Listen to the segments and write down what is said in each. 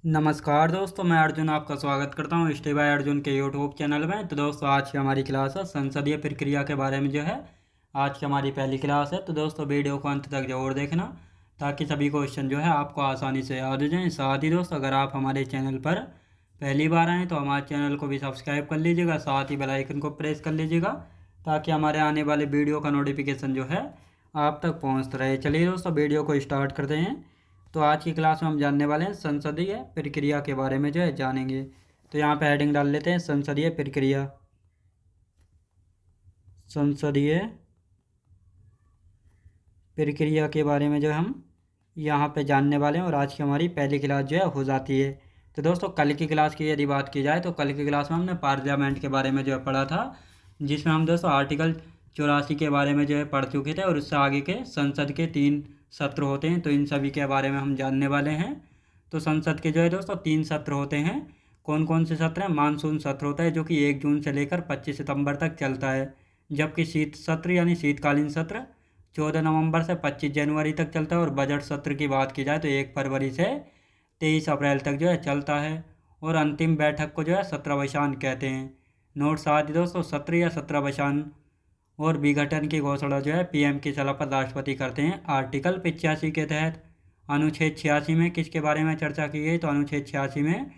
नमस्कार दोस्तों, मैं अर्जुन आपका स्वागत करता हूँ स्टे बाय अर्जुन के यूट्यूब चैनल में। तो दोस्तों, आज की हमारी क्लास है संसदीय प्रक्रिया के बारे में जो है। आज की हमारी पहली क्लास है, तो दोस्तों वीडियो को अंत तक जरूर देखना ताकि सभी क्वेश्चन जो है आपको आसानी से याद हो जाएं। साथ ही दोस्तों, अगर आप हमारे चैनल पर पहली बार आएँ तो हमारे चैनल को भी सब्सक्राइब कर लीजिएगा, साथ ही बेल आइकन को प्रेस कर लीजिएगा ताकि हमारे आने वाले वीडियो का नोटिफिकेशन जो है आप तक पहुँचता रहे। चलिए दोस्तों, वीडियो को स्टार्ट करते हैं। तो आज की क्लास में हम जानने वाले हैं संसदीय प्रक्रिया के बारे में जो है जानेंगे। तो यहाँ पे हेडिंग डाल लेते हैं संसदीय प्रक्रिया। संसदीय प्रक्रिया के बारे में जो हम यहाँ पे जानने वाले हैं और आज की हमारी पहली क्लास जो है हो जाती है। तो दोस्तों, कल की क्लास की यदि बात की जाए तो कल की क्लास में हमने पार्लियामेंट के बारे में जो है पढ़ा था, जिसमें हम दोस्तों आर्टिकल 84 के बारे में जो है पढ़ चुके थे और उससे आगे के संसद के 3 सत्र होते हैं, तो इन सभी के बारे में हम जानने वाले हैं। तो संसद के जो है दोस्तों 3 सत्र होते हैं। कौन कौन से सत्र हैं? मानसून सत्र होता है जो कि 1 जून से लेकर 25 सितंबर तक चलता है, जबकि शीत सत्र यानी शीतकालीन सत्र 14 नवंबर से 25 जनवरी तक चलता है। और बजट सत्र की बात की जाए तो 1 फरवरी से 23 अप्रैल तक जो है चलता है। और अंतिम बैठक को जो है सत्रावसान कहते हैं। नोट साथ ही दोस्तों, सत्र या सत्रावसान और विघटन की घोषणा जो है पीएम की सलाह पर राष्ट्रपति करते हैं। आर्टिकल 85 के तहत अनुच्छेद 86 में किसके बारे में चर्चा की गई? तो अनुच्छेद 86 में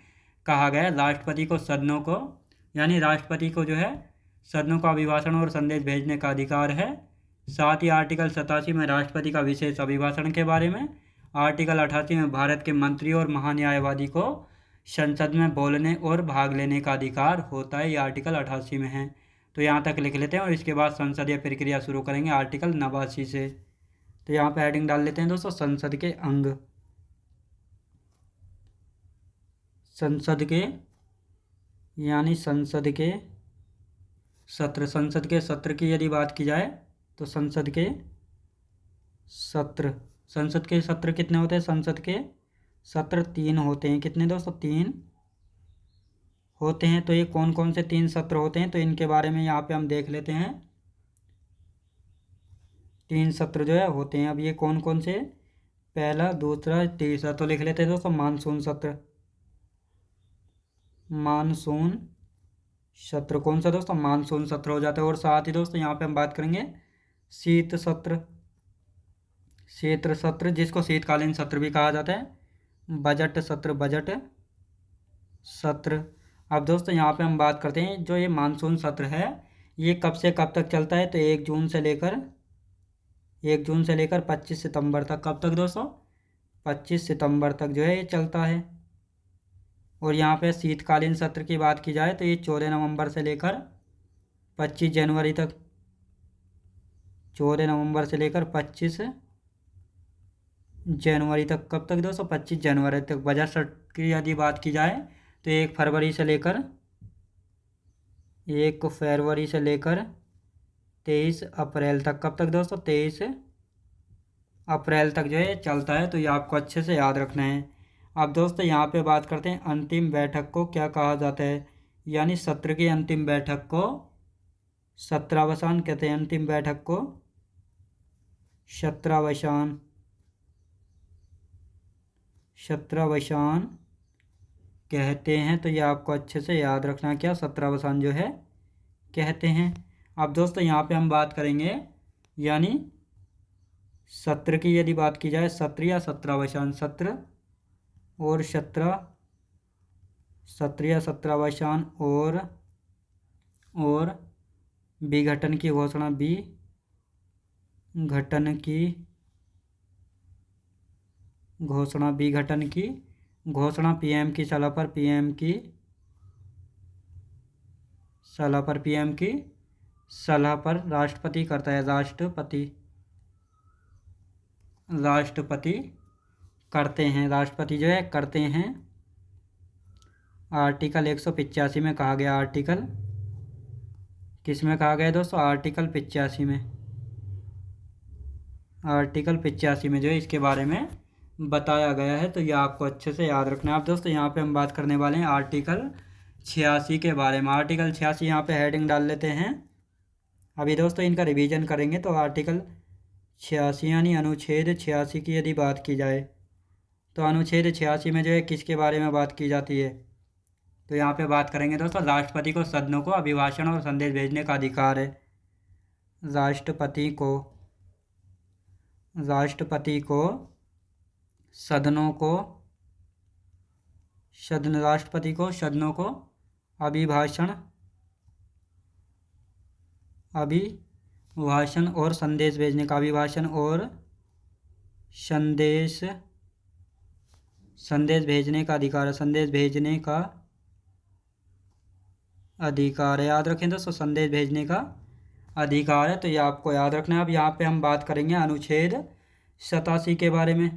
कहा गया राष्ट्रपति को सदनों को यानी राष्ट्रपति को जो है सदनों का अभिभाषण और संदेश भेजने का अधिकार है। साथ ही आर्टिकल 87 में राष्ट्रपति का विशेष अभिभाषण के बारे में। आर्टिकल 88 में भारत के मंत्री और महान्यायवादी को संसद में बोलने और भाग लेने का अधिकार होता है। ये आर्टिकल 88 में है। तो यहाँ तक लिख लेते हैं और इसके बाद संसदीय प्रक्रिया शुरू करेंगे आर्टिकल 89 से। तो यहाँ पे हेडिंग डाल लेते हैं दोस्तों संसद के अंग। संसद के यानी संसद के सत्र। संसद के सत्र की यदि बात की जाए तो संसद के सत्र कितने होते हैं? संसद के सत्र 3 होते हैं। कितने दोस्तों? 3 होते हैं। तो ये कौन कौन से 3 सत्र होते हैं तो इनके बारे में यहाँ पे हम देख लेते हैं। 3 सत्र जो है होते हैं। अब ये कौन कौन से? पहला, दूसरा, तीसरा। तो लिख लेते हैं दोस्तों मानसून सत्र। मानसून सत्र कौन सा दोस्तों? मानसून सत्र हो जाता है। और साथ ही दोस्तों यहाँ पे हम बात करेंगे शीत सत्र। शीत सत्र जिसको शीतकालीन सत्र भी कहा जाता है। बजट सत्र। बजट सत्र। अब दोस्तों यहाँ पे हम बात करते हैं जो ये मानसून सत्र है ये कब से कब तक चलता है? तो 1 जून से लेकर 25 सितंबर तक। कब तक दोस्तों? 25 सितंबर तक जो है ये चलता है। और यहाँ पे शीतकालीन सत्र की बात की जाए तो ये 14 नवंबर से लेकर 25 जनवरी तक। 14 नवंबर से लेकर 25 जनवरी तक। कब तक दोस्तों? 25 जनवरी तक। बजट सत्र की यदि बात की जाए तो 1 फरवरी से लेकर 23 अप्रैल तक। कब तक दोस्तों? 23 अप्रैल तक जो है चलता है। तो ये आपको अच्छे से याद रखना है। अब दोस्तों यहाँ पे बात करते हैं अंतिम बैठक को क्या कहा जाता है, यानी सत्र की अंतिम बैठक को सत्रावसान कहते हैं। अंतिम बैठक को सत्रावसान कहते हैं। तो ये आपको अच्छे से याद रखना है क्या सत्रावसान जो है कहते हैं। अब दोस्तों यहाँ पे हम बात करेंगे यानी सत्र की यदि बात की जाए, सत्र या सत्रावसान। सत्र और सत्र या सत्रावसान और विघटन की घोषणा। विघटन की घोषणा पीएम की सलाह पर राष्ट्रपति करता है। राष्ट्रपति करते हैं। आर्टिकल 185 में कहा गया। आर्टिकल किस में कहा गया दोस्तों? आर्टिकल 85 में। आर्टिकल 85 में जो है इसके बारे में बताया गया है। तो ये आपको अच्छे से याद रखना है। आप दोस्तों यहाँ पे हम बात करने वाले हैं आर्टिकल 86 के बारे में। आर्टिकल 86 यहाँ पे हेडिंग डाल लेते हैं। अभी दोस्तों इनका रिवीजन करेंगे। तो आर्टिकल 86 यानी अनुच्छेद 86 की यदि बात की जाए तो अनुच्छेद 86 में जो है किसके बारे में बात की जाती है? तो यहाँ पे बात करेंगे दोस्तों, राष्ट्रपति को सदनों को अभिभाषण और संदेश भेजने का अधिकार है। राष्ट्रपति को सदनों को राष्ट्रपति को सदनों को अभिभाषण और संदेश भेजने का, अभिभाषण और संदेश भेजने का अधिकार है। संदेश भेजने का अधिकार है, याद रखें दोस्तों, संदेश भेजने का अधिकार है। तो ये आपको याद रखना है। अब यहाँ पे हम बात करेंगे अनुच्छेद 87 के बारे में।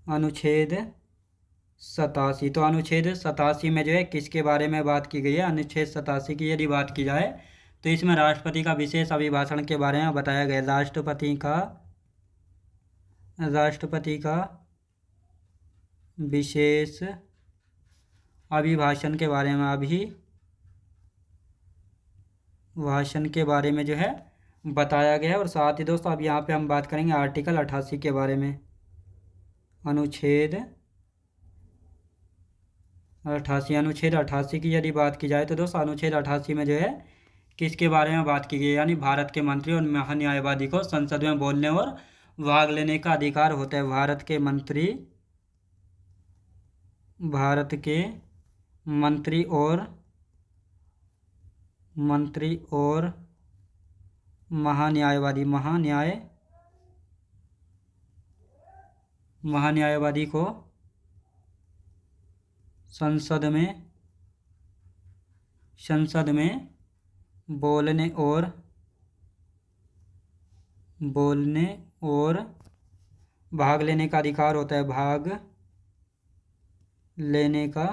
अनुच्छेद 87, तो अनुच्छेद 87 में जो है किसके बारे में बात की गई है? अनुच्छेद 87 की यदि बात की जाए तो इसमें राष्ट्रपति का विशेष अभिभाषण के बारे में बताया गया है। राष्ट्रपति का विशेष अभिभाषण के बारे में, अभिभाषण के बारे में जो है बताया गया है। और साथ ही दोस्तों अब यहाँ पे हम बात करेंगे आर्टिकल 88 के बारे में। अनुच्छेद 88 की यदि बात की जाए तो दोस्तों अनुच्छेद 88 में जो है किसके बारे में बात की गई है? यानी भारत के मंत्री और महान्यायवादी को संसद में बोलने और भाग लेने का अधिकार होता है। भारत के मंत्री और महान्यायवादी को संसद में बोलने और भाग लेने का अधिकार होता है। भाग लेने का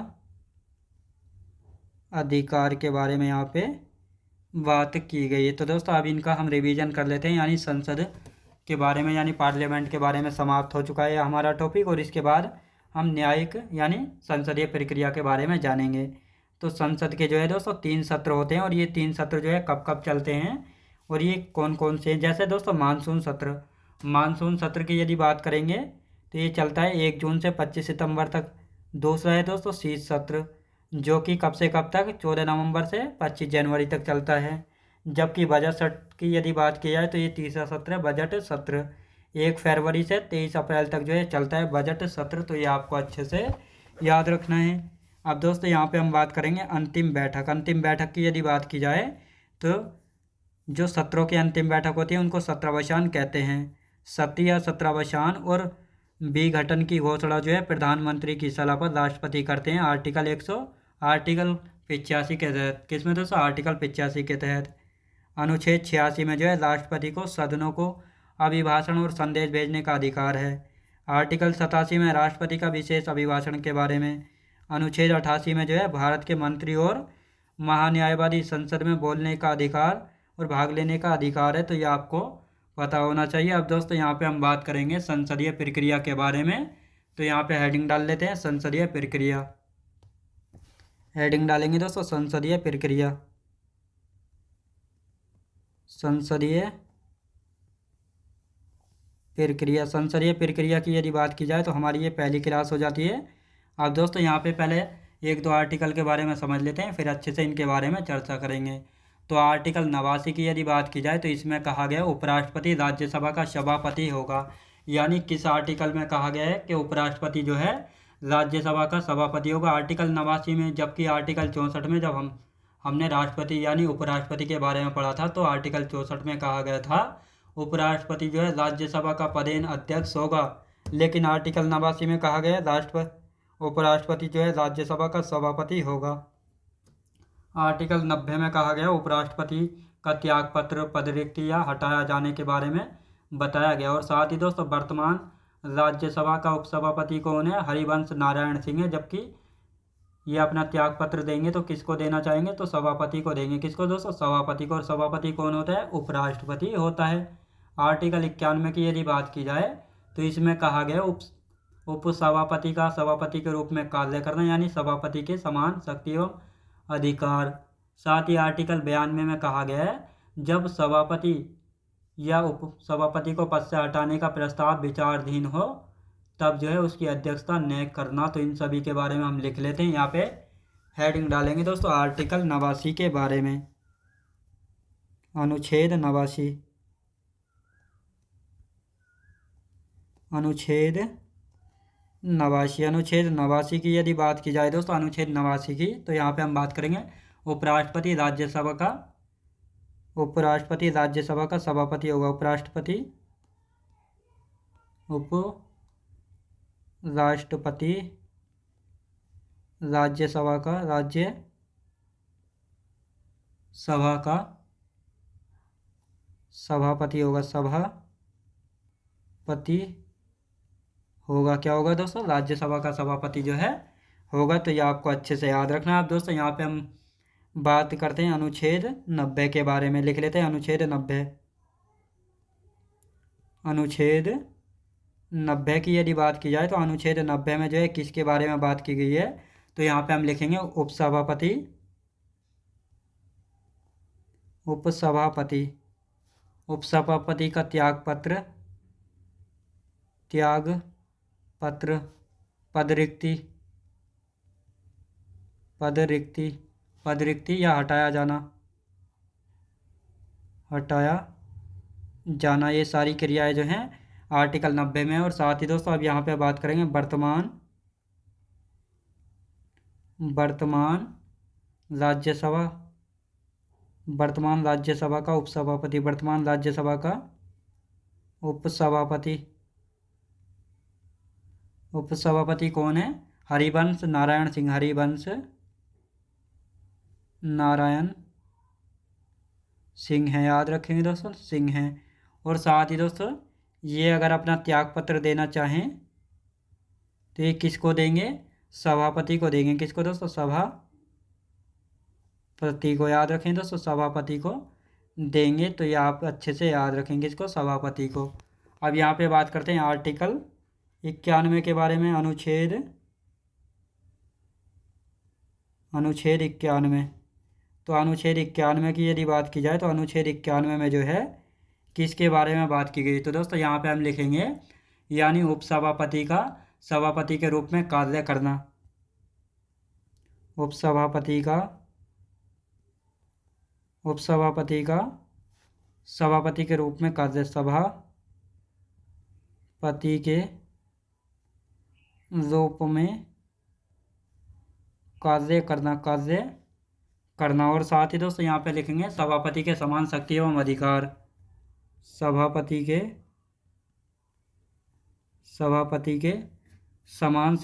अधिकार के बारे में यहाँ पे बात की गई है। तो दोस्तों अब इनका हम रिवीजन कर लेते हैं। यानी संसद के बारे में, यानी पार्लियामेंट के बारे में समाप्त हो चुका है हमारा टॉपिक। और इसके बाद हम न्यायिक यानी संसदीय प्रक्रिया के बारे में जानेंगे। तो संसद के जो है दोस्तों 3 सत्र होते हैं और ये 3 सत्र जो है कब कब चलते हैं और ये कौन कौन से हैं? जैसे दोस्तों मानसून सत्र की यदि बात करेंगे तो ये चलता है 1 जून से 25 सितंबर तक। दूसरा है दोस्तों शीत सत्र, जो कि कब से कब तक? 14 नवंबर से 25 जनवरी तक चलता है। जबकि बजट सत्र की यदि बात की जाए तो ये तीसरा सत्र है, बजट सत्र। 1 फरवरी से 23 अप्रैल तक जो है चलता है बजट सत्र। तो ये आपको अच्छे से याद रखना है। अब दोस्तों यहाँ पे हम बात करेंगे अंतिम बैठक की यदि बात की जाए तो जो सत्रों की अंतिम बैठक होती है उनको सत्रावसान कहते हैं। सत्र या सत्रावसान और विघटन की घोषणा जो है प्रधानमंत्री की सलाह पर राष्ट्रपति करते हैं। आर्टिकल 85 के तहत। किसमें दोस्तों? आर्टिकल 85 के तहत। अनुच्छेद 86 में जो है राष्ट्रपति को सदनों को अभिभाषण और संदेश भेजने का अधिकार है। आर्टिकल 87 में राष्ट्रपति का विशेष अभिभाषण के बारे में। अनुच्छेद 88 में जो है भारत के मंत्री और महान्यायवादी संसद में बोलने का अधिकार और भाग लेने का अधिकार है। तो ये आपको पता होना चाहिए। अब दोस्तों यहाँ पे हम बात करेंगे संसदीय प्रक्रिया के बारे में। तो यहाँ पे हेडिंग डाल लेते हैं संसदीय प्रक्रिया। हेडिंग डालेंगे दोस्तों संसदीय प्रक्रिया। संसदीय प्रक्रिया की यदि बात की जाए तो हमारी ये पहली क्लास हो जाती है। अब दोस्तों यहाँ पे पहले 1-2 आर्टिकल के बारे में समझ लेते हैं, फिर अच्छे से इनके बारे में चर्चा करेंगे। तो आर्टिकल 89 की यदि बात की जाए तो इसमें कहा गया उपराष्ट्रपति राज्यसभा का सभापति होगा। यानी किस आर्टिकल में कहा गया है कि उपराष्ट्रपति जो है राज्यसभा का सभापति होगा? आर्टिकल 89 में। जबकि आर्टिकल 64 में जब हमने राष्ट्रपति यानी उपराष्ट्रपति के बारे में पढ़ा था तो आर्टिकल 64 में कहा गया था उपराष्ट्रपति जो है राज्यसभा का पदेन अध्यक्ष होगा। लेकिन आर्टिकल 89 में कहा गया उपराष्ट्रपति जो है राज्यसभा का सभापति होगा। आर्टिकल 90 में कहा गया उपराष्ट्रपति का त्यागपत्र, पदरिक्ति या हटाया जाने के बारे में बताया गया। और साथ ही दोस्तों वर्तमान राज्यसभा का उपसभापति कौन है? हरिवंश नारायण सिंह है। जबकि ये अपना त्यागपत्र देंगे तो किसको देना चाहेंगे? तो सभापति को देंगे। किसको दोस्तों? सभापति को। और सभापति कौन होता है? उपराष्ट्रपति होता है। आर्टिकल 91 की यदि बात की जाए तो इसमें कहा गया उपसभापति का सभापति के रूप में कार्य करना, यानी सभापति के समान शक्ति एवं अधिकार। साथ ही आर्टिकल 92 में कहा गया है जब सभापति या उपसभापति को पद से हटाने का प्रस्ताव विचाराधीन हो तब जो है उसकी अध्यक्षता न करना। तो इन सभी के बारे में हम लिख लेते हैं। यहाँ पे हेडिंग डालेंगे दोस्तों आर्टिकल 89 के बारे में, अनुच्छेद 89, अनुच्छेद 89, अनुच्छेद 89 की यदि बात की जाए दोस्तों, अनुच्छेद 89 की, तो यहाँ पे हम बात करेंगे उपराष्ट्रपति राज्यसभा का, उपराष्ट्रपति राज्यसभा का सभापति होगा उपराष्ट्रपति, उपराष्ट्रपति राज्यसभा का, राज्यसभा का सभापति होगा, सभापति होगा, क्या होगा दोस्तों, राज्यसभा का सभापति जो है होगा। तो ये आपको अच्छे से याद रखना है। अब दोस्तों यहाँ पे हम बात करते हैं अनुच्छेद 90 के बारे में, लिख लेते हैं अनुच्छेद 90, अनुच्छेद 90 की यदि बात की जाए तो अनुच्छेद 90 में जो है किसके बारे में बात की गई है, तो यहाँ पे हम लिखेंगे उपसभापति, उपसभापति, उपसभापति का त्याग पत्र, पदरिक्ति, पदरिक्ति या हटाया जाना, ये सारी क्रियाएं जो हैं आर्टिकल 90 में। और साथ ही दोस्तों अब यहाँ पे बात करेंगे वर्तमान राज्यसभा, वर्तमान राज्यसभा का उपसभापति, वर्तमान राज्यसभा का उपसभापति, उपसभापति कौन है, हरिवंश नारायण सिंह, हरिवंश नारायण सिंह है, याद रखेंगे दोस्तों, सिंह हैं। और साथ ही दोस्तों ये अगर अपना त्याग पत्र देना चाहें तो ये किसको देंगे, सभापति को देंगे, किसको दोस्तों, सभापति को, याद रखें दोस्तों, सभापति को देंगे। तो ये आप अच्छे से याद रखेंगे इसको, सभापति को। अब यहाँ पे बात करते हैं आर्टिकल 91 के बारे में, अनुच्छेद 91। तो अनुच्छेद 91 की यदि बात की जाए तो अनुच्छेद 91 में जो है किसके बारे में बात की गई, तो दोस्तों यहाँ पे हम लिखेंगे यानी उपसभापति का सभापति के रूप में कार्य करना, उपसभापति का सभापति के रूप में कार्य, सभापति के रूप में कार्य करना। और साथ ही दोस्तों यहाँ पे लिखेंगे सभापति के समान शक्ति एवं अधिकार, सभापति के समान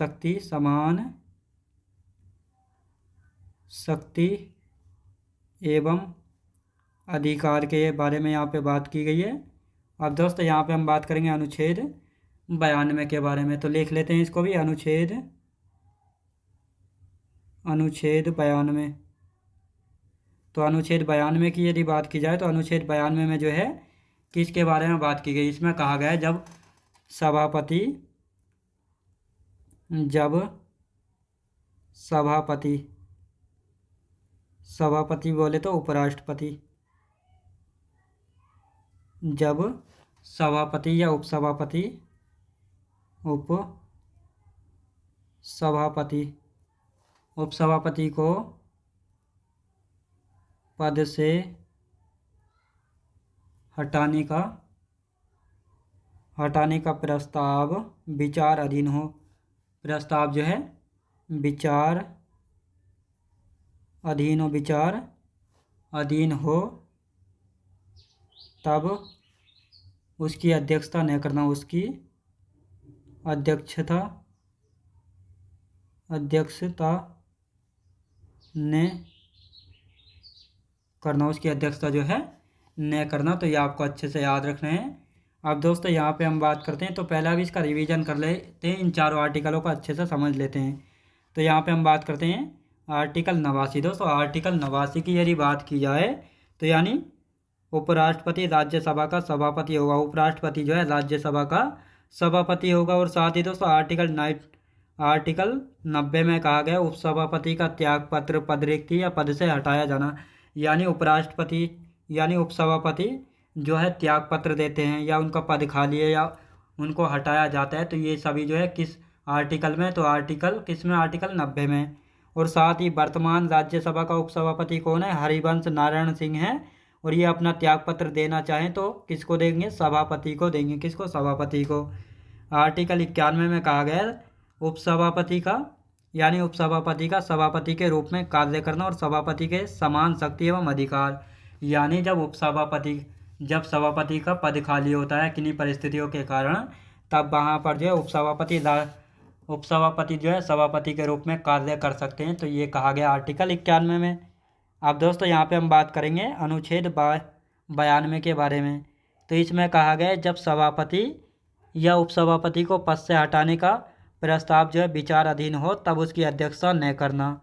शक्ति एवं अधिकार के बारे में यहाँ पे बात की गई है। अब दोस्तों यहाँ पे हम बात करेंगे अनुच्छेद 92 के बारे में, तो लिख लेते हैं इसको भी, अनुच्छेद 92। तो अनुच्छेद 92 की यदि बात की जाए तो अनुच्छेद 92 में जो है किसके बारे में बात की गई, इसमें कहा गया है जब सभापति बोले तो उपराष्ट्रपति, जब सभापति या उपसभापति उपसभापति को पद से हटाने का प्रस्ताव विचार अधीन हो, प्रस्ताव जो है विचार अधीन हो, तब उसकी अध्यक्षता न करना, उसकी अध्यक्षता न करना, उसकी अध्यक्षता जो है न करना। तो ये आपको अच्छे से याद रखना है। अब दोस्तों यहाँ पे हम बात करते हैं, तो पहला भी इसका रिवीजन कर लेते हैं, इन चारों आर्टिकलों को अच्छे से समझ लेते हैं। तो यहाँ पे हम बात करते हैं आर्टिकल 89। दोस्तों आर्टिकल 89 की यदि बात की जाए तो यानी उपराष्ट्रपति राज्यसभा का सभापति होगा, उपराष्ट्रपति जो है राज्यसभा का सभापति होगा। और साथ ही दोस्तों आर्टिकल 90 में कहा गया उपसभापति का त्याग पत्र, पदरिक्ति या पद से हटाया जाना, यानी उपसभापति जो है त्याग पत्र देते हैं या उनका पद खाली है या उनको हटाया जाता है। तो ये सभी जो है किस आर्टिकल में, तो आर्टिकल किस में, आर्टिकल 90 में। और साथ ही वर्तमान राज्यसभा का उपसभापति कौन है, हरिवंश नारायण सिंह है। और ये अपना त्यागपत्र देना चाहें तो किसको देंगे, सभापति को देंगे। किसको, सभापति को। आर्टिकल 91 में कहा गया है उपसभापति का यानी उपसभापति का सभापति के रूप में कार्य करना और सभापति के समान शक्ति एवं अधिकार। यानी जब सभापति का पद खाली होता है किन्हीं परिस्थितियों के कारण, तब वहाँ पर जो है उपसभापति जो है सभापति के रूप में कार्य कर सकते हैं। तो ये कहा गया आर्टिकल 91 में। अब दोस्तों यहाँ पे हम बात करेंगे अनुच्छेद 92 के बारे में। तो इसमें कहा गया है जब सभापति या उपसभापति को पद से हटाने का प्रस्ताव जो है विचाराधीन हो तब उसकी अध्यक्षता न करना।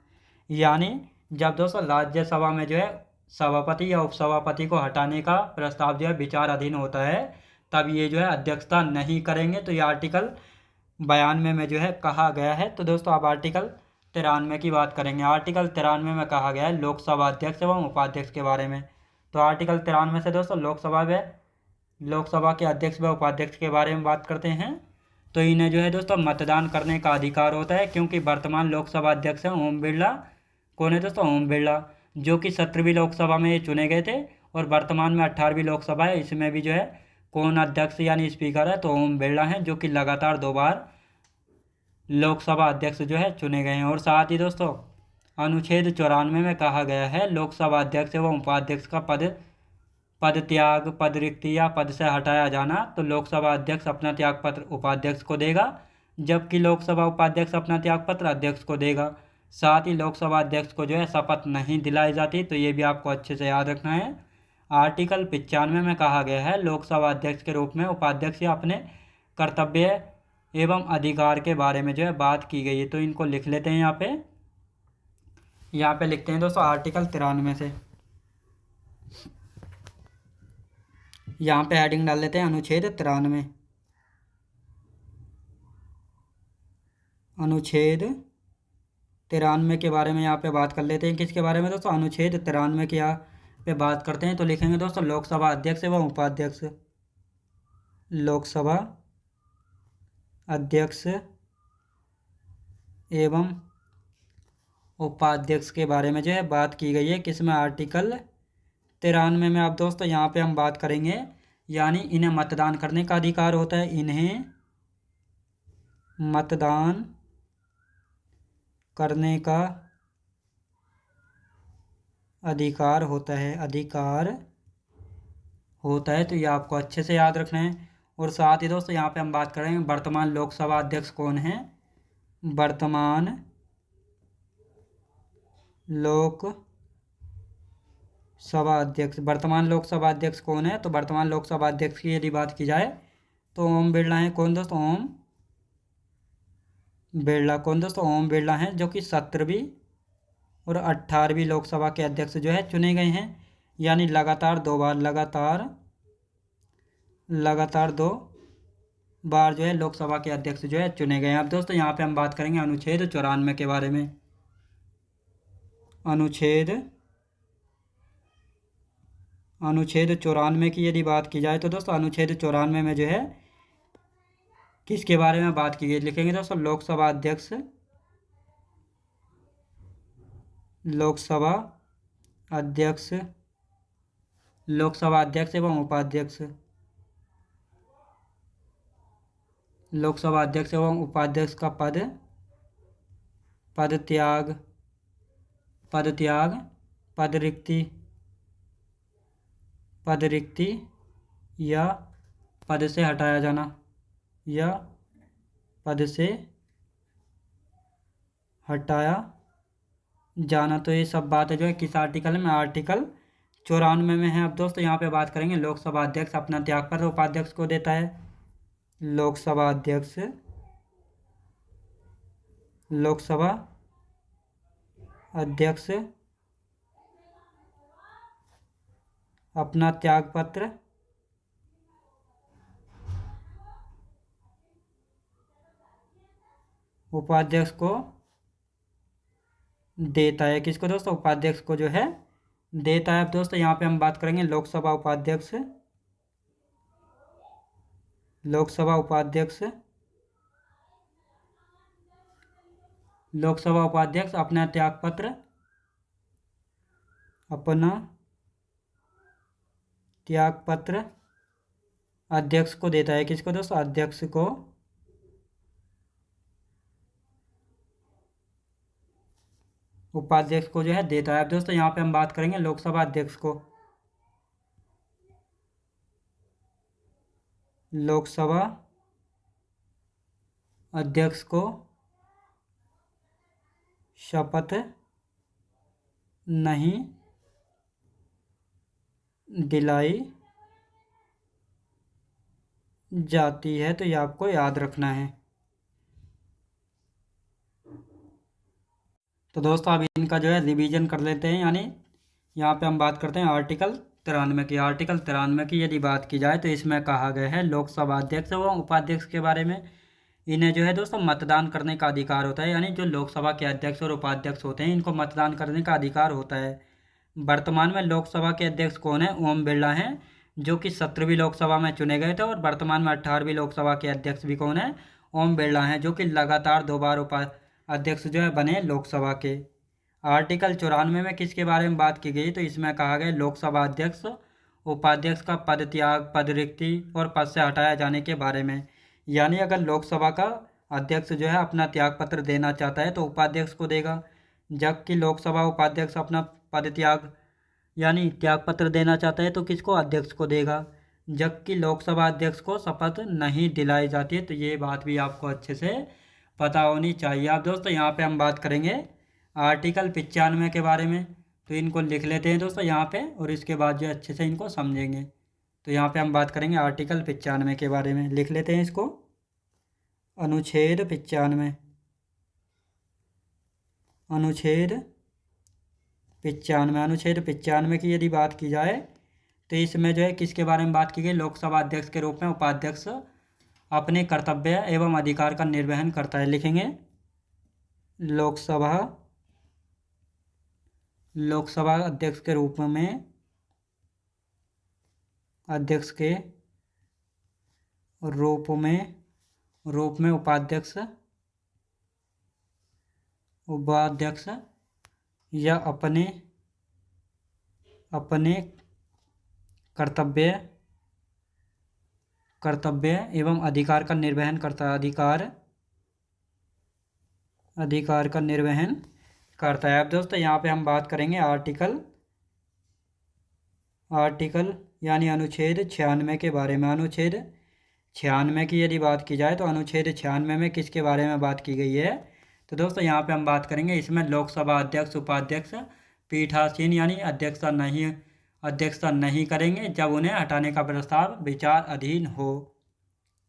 यानी जब दोस्तों राज्यसभा में जो है सभापति या उपसभापति को हटाने का प्रस्ताव जो है विचाराधीन होता है, तब ये जो है अध्यक्षता नहीं करेंगे। तो ये आर्टिकल 92 में जो है कहा गया है। तो दोस्तों अब आर्टिकल 93 की बात करेंगे। आर्टिकल 93 में कहा गया है लोकसभा अध्यक्ष एवं उपाध्यक्ष के बारे में। तो आर्टिकल 93 से दोस्तों लोकसभा के अध्यक्ष व उपाध्यक्ष के बारे में बात करते हैं। तो इन्हें जो है दोस्तों मतदान करने का अधिकार होता है, क्योंकि वर्तमान लोकसभा अध्यक्ष हैं ओम बिरला। कौन है दोस्तों, ओम बिरला, जो कि 17वीं लोकसभा में ये चुने गए थे। और वर्तमान में 18वीं लोकसभा है, इसमें भी जो है कौन अध्यक्ष यानी स्पीकर है, तो ओम बिरला हैं, जो कि लगातार 2 बार लोकसभा अध्यक्ष जो है चुने गए हैं। और साथ ही दोस्तों अनुच्छेद 94 में कहा गया है लोकसभा अध्यक्ष एवं उपाध्यक्ष का पद त्याग, पद रिक्ति या पद से हटाया जाना। तो लोकसभा अध्यक्ष अपना त्यागपत्र उपाध्यक्ष को देगा, जबकि लोकसभा उपाध्यक्ष अपना त्यागपत्र अध्यक्ष को देगा। साथ ही लोकसभा अध्यक्ष को जो है शपथ नहीं दिलाई जाती। तो ये भी आपको अच्छे से याद रखना है। आर्टिकल 95 में कहा गया है लोकसभा अध्यक्ष के रूप में उपाध्यक्ष या अपने कर्तव्य एवं अधिकार के बारे में जो है बात की गई है। तो इनको लिख लेते हैं यहाँ पे लिखते हैं दोस्तों आर्टिकल 93 से। यहाँ पे हेडिंग डाल लेते हैं अनुच्छेद 93। अनुच्छेद 93 के बारे में यहाँ पे बात कर लेते हैं। किसके बारे में दोस्तों, अनुच्छेद 93 के यहाँ पे बात करते हैं। तो लिखेंगे दोस्तों लोकसभा अध्यक्ष एवं उपाध्यक्ष। लोकसभा अध्यक्ष एवं उपाध्यक्ष के बारे में जो है बात की गई है। किसमें, आर्टिकल 93 में। अब दोस्तों यहाँ पे हम बात करेंगे, यानी इन्हें मतदान करने का अधिकार होता है। इन्हें मतदान करने का अधिकार होता है। तो ये आपको अच्छे से याद रखना है। और साथ ही दोस्तों यहाँ पे हम बात करेंगे वर्तमान लोकसभा अध्यक्ष कौन है। वर्तमान लोकसभा अध्यक्ष कौन है। तो वर्तमान लोकसभा अध्यक्ष की यदि बात की जाए तो ओम बिरला हैं। कौन दोस्तों, ओम बिरला हैं, जो कि 17वीं और 18वीं लोकसभा के अध्यक्ष जो है चुने गए हैं। यानी लगातार 2 बार जो है लोकसभा के अध्यक्ष जो है चुने गए हैं। अब दोस्तों यहाँ पे हम बात करेंगे अनुच्छेद 94 के बारे में। अनुच्छेद 94 की यदि बात की जाए तो दोस्तों अनुच्छेद 94 में जो है किसके बारे में बात की गई, लिखेंगे दोस्तों लोकसभा अध्यक्ष एवं उपाध्यक्ष। लोकसभा अध्यक्ष एवं उपाध्यक्ष का पद त्याग, पद रिक्ति या पद से हटाया जाना, तो ये सब बातें जो है किस आर्टिकल में, आर्टिकल 94 में है। अब दोस्तों यहाँ पे बात करेंगे लोकसभा अध्यक्ष अपना त्यागपत्र उपाध्यक्ष को देता है। लोकसभा अध्यक्ष अपना त्यागपत्र उपाध्यक्ष को देता है। किसको दोस्तों, उपाध्यक्ष को जो है देता है। अब दोस्तों यहाँ पे हम बात करेंगे लोकसभा लोकसभा उपाध्यक्ष अपना त्यागपत्र अध्यक्ष को देता है। किसको दोस्तों? अध्यक्ष को। उपाध्यक्ष को जो है देता है। अब दोस्तों यहाँ पे हम बात करेंगे लोकसभा अध्यक्ष को। लोकसभा अध्यक्ष को शपथ नहीं दिलाई जाती है, तो ये आपको याद रखना है। तो दोस्तों अब इनका जो है रिवीजन कर लेते हैं। यानी यहाँ पे हम बात करते हैं आर्टिकल 93 की। आर्टिकल 93 की यदि बात की जाए तो इसमें कहा गया है लोकसभा अध्यक्ष एवं उपाध्यक्ष के बारे में। इन्हें जो है दोस्तों मतदान करने का अधिकार होता है। यानी जो लोकसभा के अध्यक्ष और उपाध्यक्ष होते हैं इनको मतदान करने का अधिकार होता है। वर्तमान में लोकसभा के अध्यक्ष कौन है? ओम बिरला हैं, जो कि 17वीं लोकसभा में चुने गए थे। और वर्तमान में 18वीं लोकसभा के अध्यक्ष भी कौन है? ओम बिरला हैं, जो कि लगातार 2 बार अध्यक्ष जो है बने लोकसभा के। आर्टिकल 94 में किसके बारे में बात की गई? तो इसमें कहा गया लोकसभा अध्यक्ष उपाध्यक्ष का पद त्याग, पद रिक्ति और पद से हटाया जाने के बारे में। यानी अगर लोकसभा का अध्यक्ष जो है अपना त्यागपत्र देना चाहता है तो उपाध्यक्ष को देगा, जबकि लोकसभा उपाध्यक्ष अपना पद त्याग यानी त्यागपत्र देना चाहता है तो किसको? अध्यक्ष को देगा, जबकि लोकसभा अध्यक्ष को शपथ नहीं दिलाई जाती है। तो ये बात भी आपको अच्छे से पता होनी चाहिए। अब दोस्तों यहाँ पे हम बात करेंगे आर्टिकल 95 के बारे में। तो इनको लिख लेते हैं दोस्तों यहाँ पे, और इसके बाद जो अच्छे से इनको समझेंगे। तो यहाँ पे हम बात करेंगे आर्टिकल 95 के बारे में। लिख लेते हैं इसको। अनुच्छेद 95। अनुच्छेद 95। अनुच्छेद 95 की यदि बात की जाए तो इसमें जो है किसके बारे में बात की गई? लोकसभा अध्यक्ष के रूप में उपाध्यक्ष अपने कर्तव्य एवं अधिकार का निर्वहन करता है। लिखेंगे लोकसभा अध्यक्ष के रूप में उपाध्यक्ष या अपने कर्तव्य एवं अधिकार का निर्वहन करता है। अधिकार का निर्वहन करता है। अब दोस्तों यहाँ पे हम बात करेंगे आर्टिकल यानी अनुच्छेद 96 के बारे में। अनुच्छेद 96 की यदि बात की जाए तो अनुच्छेद 96 में किसके बारे में बात की गई है? तो दोस्तों यहाँ पे हम बात करेंगे इसमें लोकसभा अध्यक्ष उपाध्यक्ष पीठासीन यानी अध्यक्षता नहीं करेंगे जब उन्हें हटाने का प्रस्ताव विचार अधीन हो।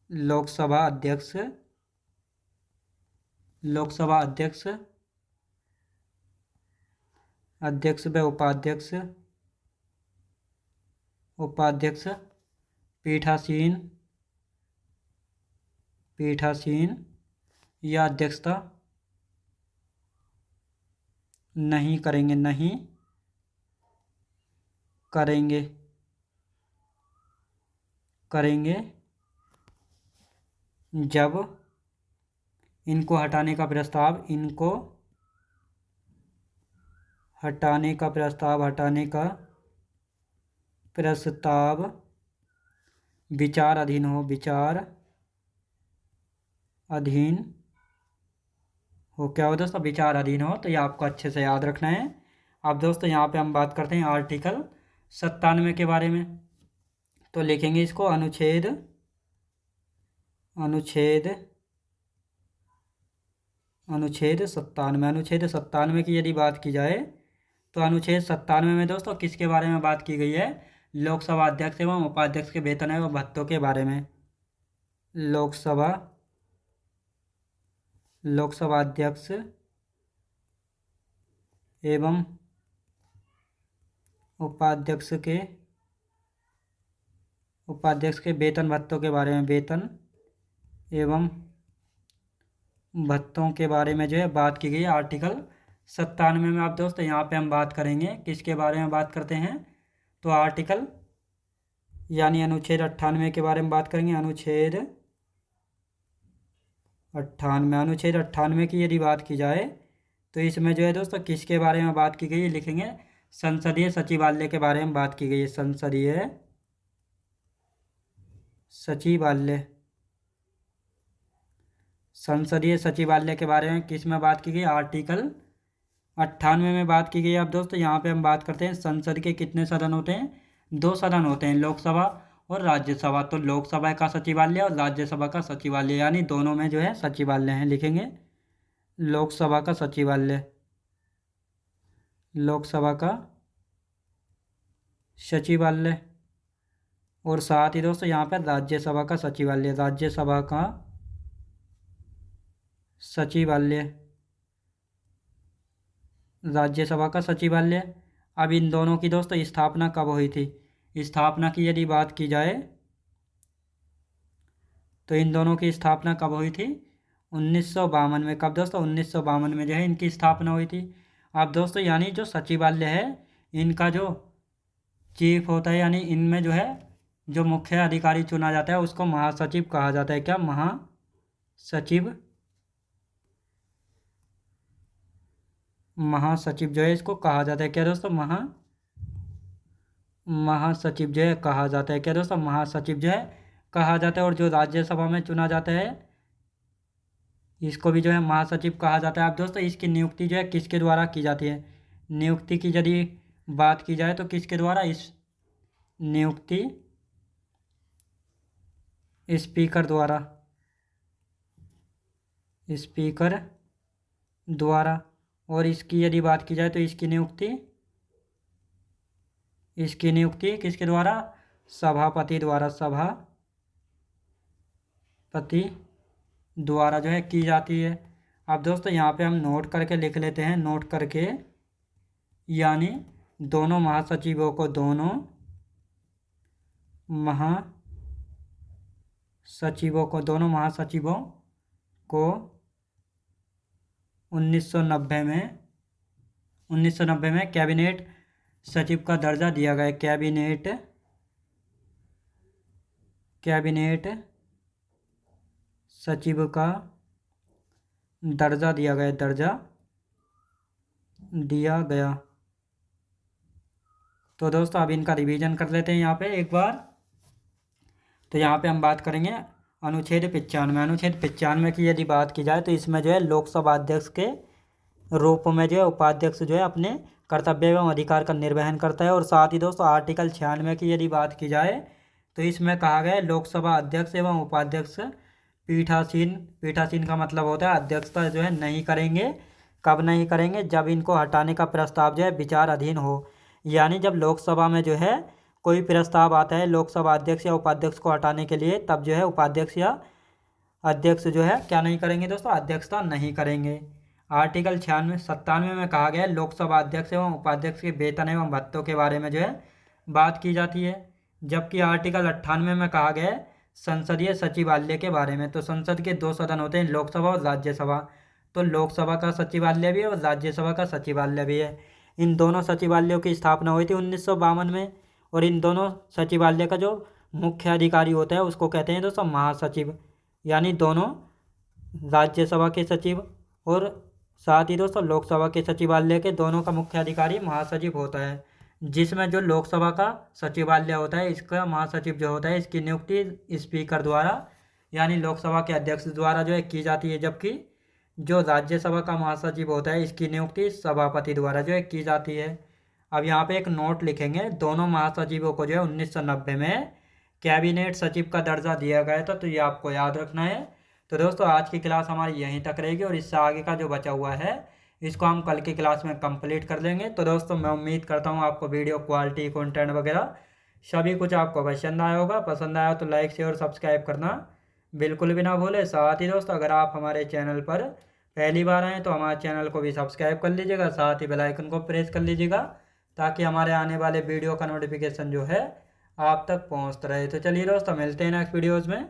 लोकसभा अध्यक्ष व उपाध्यक्ष पीठासीन या अध्यक्षता नहीं करेंगे जब इनको हटाने का प्रस्ताव विचार अधीन हो। क्या हो दोस्तों? विचार अधीन हो। तो ये आपको अच्छे से याद रखना है। अब दोस्तों यहाँ पे हम बात करते हैं आर्टिकल 97 के बारे में। तो लिखेंगे इसको अनुच्छेद 97। अनुच्छेद 97 की यदि बात की जाए तो अनुच्छेद 97 में दोस्तों किसके बारे में बात की गई है? लोकसभा अध्यक्ष एवं उपाध्यक्ष के वेतन एवं भत्तों के बारे में। लोकसभा अध्यक्ष एवं उपाध्यक्ष के वेतन भत्तों के बारे में। वेतन एवं भत्तों के बारे में जो है बात की गई है आर्टिकल 97 में। आप दोस्तों यहाँ पे हम बात करेंगे किसके बारे में बात करते हैं? तो आर्टिकल यानी अनुच्छेद 98 के बारे में बात करेंगे। अनुच्छेद 98 की यदि बात की जाए तो इसमें जो है दोस्तों किसके बारे में बात की गई है, लिखेंगे संसदीय सचिवालय के बारे में बात की गई है। संसदीय सचिवालय, संसदीय सचिवालय के बारे में किस में बात की गई, आर्टिकल 98 में बात की गई है। अब दोस्तों यहाँ पे हम बात करते हैं संसद के कितने सदन होते हैं, 2 सदन होते हैं, लोकसभा और राज्यसभा। तो लोकसभा का सचिवालय और राज्यसभा का सचिवालय, यानी दोनों में जो है सचिवालय हैं, लिखेंगे लोकसभा का सचिवालय, लोकसभा का सचिवालय। और साथ ही दोस्तों यहाँ पर राज्यसभा का सचिवालय, राज्यसभा का सचिवालय, राज्यसभा का सचिवालय। अब इन दोनों की दोस्तों स्थापना कब हुई थी, स्थापना की यदि बात की जाए तो इन दोनों की स्थापना कब हुई थी, 1952 में। कब दोस्तों, 1952 में जो है इनकी स्थापना हुई थी। अब दोस्तों यानी जो सचिवालय है इनका जो चीफ होता है, यानी इनमें जो है जो मुख्य अधिकारी चुना जाता है उसको महासचिव कहा जाता है। क्या, महासचिव, महासचिव जो है इसको कहा जाता है। क्या दोस्तों, महासचिव जो है कहा जाता है। क्या दोस्तों, महासचिव जो है कहा जाता है। और जो राज्यसभा में चुना जाता है इसको भी जो है महासचिव कहा जाता है। अब दोस्तों इसकी नियुक्ति जो है किसके द्वारा की जाती है, नियुक्ति की यदि बात की जाए तो किसके द्वारा, इस नियुक्ति स्पीकर द्वारा, स्पीकर द्वारा। और इसकी यदि बात की जाए तो इसकी नियुक्ति किसके द्वारा, सभापति द्वारा, सभापति द्वारा जो है की जाती है। अब दोस्तों यहाँ पे हम नोट करके लिख लेते हैं, नोट करके, यानी दोनों महासचिवों को, दोनों महासचिवों को 1990 में कैबिनेट सचिव का दर्जा दिया गया। कैबिनेट सचिव का दर्जा दिया गया। तो दोस्तों अब इनका रिवीजन कर लेते हैं यहाँ पे एक बार। तो यहाँ पे हम बात करेंगे अनुच्छेद 95। अनुच्छेद 95 की यदि बात की जाए तो इसमें जो है लोकसभा अध्यक्ष के रूप में जो है उपाध्यक्ष जो है अपने कर्तव्य एवं अधिकार का निर्वहन करता है। और साथ ही दोस्तों आर्टिकल 96 की यदि बात की जाए तो इसमें कहा गया है लोकसभा अध्यक्ष एवं उपाध्यक्ष पीठासीन का मतलब होता है अध्यक्षता जो है नहीं करेंगे। कब नहीं करेंगे, जब इनको हटाने का प्रस्ताव जो है विचाराधीन हो। यानी जब लोकसभा में जो है कोई प्रस्ताव आता है लोकसभा अध्यक्ष या उपाध्यक्ष को हटाने के लिए, तब जो है उपाध्यक्ष या अध्यक्ष जो है क्या नहीं करेंगे दोस्तों, अध्यक्षता नहीं करेंगे। आर्टिकल 97 में कहा गया है लोकसभा अध्यक्ष एवं उपाध्यक्ष के वेतन एवं भत्तों के बारे में जो है बात की जाती है। जबकि आर्टिकल 98 में कहा गया है संसदीय सचिवालय के बारे में। तो संसद के 2 सदन होते हैं, लोकसभा और राज्यसभा। तो लोकसभा का सचिवालय भी है और राज्यसभा का सचिवालय भी है। इन दोनों सचिवालयों की स्थापना हुई थी 1952 में। और इन दोनों सचिवालय का जो मुख्य अधिकारी होता है उसको कहते हैं दोस्तों महासचिव। यानी दोनों राज्यसभा के सचिव और साथ ही दोस्तों लोकसभा के सचिवालय के दोनों का मुख्य अधिकारी महासचिव होता है। जिसमें जो लोकसभा का सचिवालय होता है इसका महासचिव जो होता है इसकी नियुक्ति स्पीकर द्वारा यानी लोकसभा के अध्यक्ष द्वारा जो है की जाती है। जबकि जो राज्यसभा का महासचिव होता है इसकी नियुक्ति सभापति द्वारा जो है की जाती है। अब यहाँ पे एक नोट लिखेंगे, दोनों महासचिवों को जो है 1990 में कैबिनेट सचिव का दर्जा दिया गया था। तो ये आपको याद रखना है। तो दोस्तों आज की क्लास हमारी यहीं तक रहेगी और इससे आगे का जो बचा हुआ है इसको हम कल की क्लास में कंप्लीट कर लेंगे। तो दोस्तों मैं उम्मीद करता हूँ आपको वीडियो क्वालिटी कंटेंट वगैरह सभी कुछ आपको पसंद आया होगा। पसंद आया तो लाइक शेयर और सब्सक्राइब करना बिल्कुल भी ना भूलें। साथ ही दोस्तों अगर आप हमारे चैनल पर पहली बार आएँ तो हमारे चैनल को भी सब्सक्राइब कर लीजिएगा, साथ ही बेल आइकन को प्रेस कर लीजिएगा ताकि हमारे आने वाले वीडियो का नोटिफिकेशन जो है आप तक पहुँचता रहे। तो चलिए दोस्तों मिलते हैं नेक्स्ट वीडियोज़ में।